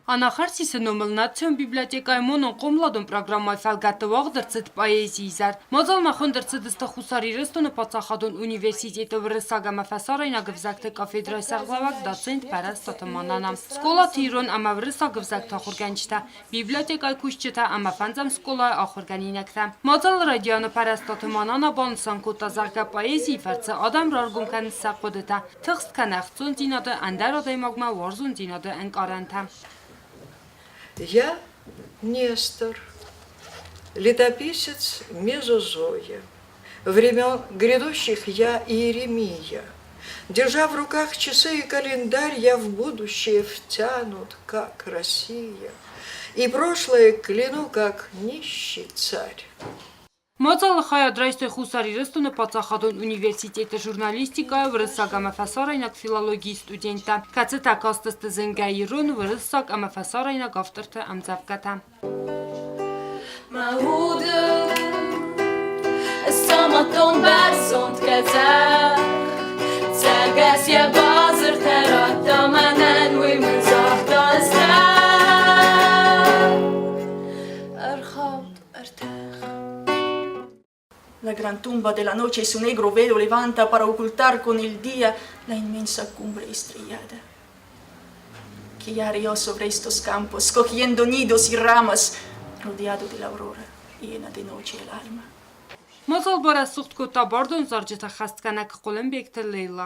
Անախարսիսը նոմլնացիոն բիբլիոտեկայ մոնոն կոմլադոն պրոգրամմայ ֆալգատվող դրցիտ պայեզիզար։ Մոզալ մախոն դրցիտ ստխուսարի ռստոնը պացախադոն ունիվերսիտետը վրսագամը ֆասարայնա գվզակտը կաֆեդրայ սաղլավակ դացենտ պարած տատմանանամ։ Սկոլա թիրոն ամա վրսա գվզակ թախուրգանչտա։ Բիբլիոտեկայ կուշչտա ամա ֆանձամ սկոլա ախուրգանինակտա։ Մոզալ ռադիոնը պարած տատմանանա բանսանքոտա զարգա պայեզի ֆարցը ադամ ռարգումքան սաղկոդետա։ Թղստ կանախցուն դինադը անդարոդայ մոգմա վարզուն դինադը ընկարանտա։ Я Нестор, летописец Мезозоя. Времен грядущих я Иеремия. Держа в руках часы и календарь, я в будущее втянут, как Россия. И прошлое кляну, как нищий царь. Մոծալը խայադրայստոյ խուսարի ռստունը պացախադոն ունիվերսիտետը ժուրնալիստիկայ վրսակ ամաֆասարայնակ ֆիլոլոգի ստուդենտա։ Կացետակ աստստը զնգայիրոն վրսակ ամաֆասարայնակ ավտրթը ամձավկատա։ Սամատոն բասոնտ կազար Ցագաս я բազր թերատամանան ուի մնձախ դաստա Արխավտ արտեղ La gran tumba della noche su negro velo levanta para ocultar con el día la inmensa cumbre estrellada. Que haré yo sobre estos campos, cogiendo nidos y ramas, rodeado de la aurora, llena de noche el alma. Մոզալ բարասուղտ կոտա բարդոն զարջետա խաստկանակ Կոլումբիեք թլեյլա։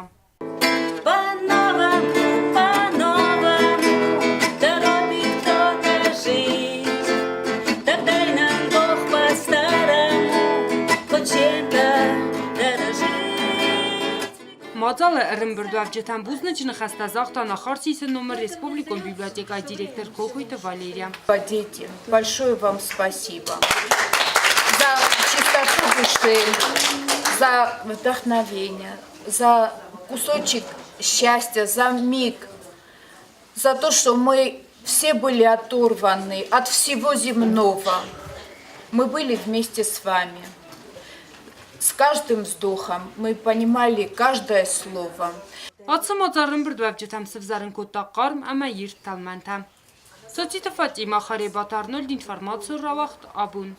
Մոզալը ռմբրդուավ ջետան բուզնը խաստազաղթա նախարսիսը նոմր Республикон библиотека директор Колхойта Валерия. Дети, большое вам спасибо за чистоту души, за вдохновение, за кусочек счастья, за миг, за то, что мы все были оторваны от всего земного. Мы были вместе с вами. С каждым вздохом мы понимали каждое слово. Ացմոծարն բրդուավ ջետամ սվզարն կոտա կարմ ամա իր տալմանտա։ Սոցիտը Ֆատիմա Խարեբատարնոլ ինֆորմացիա ռավախտ աբուն։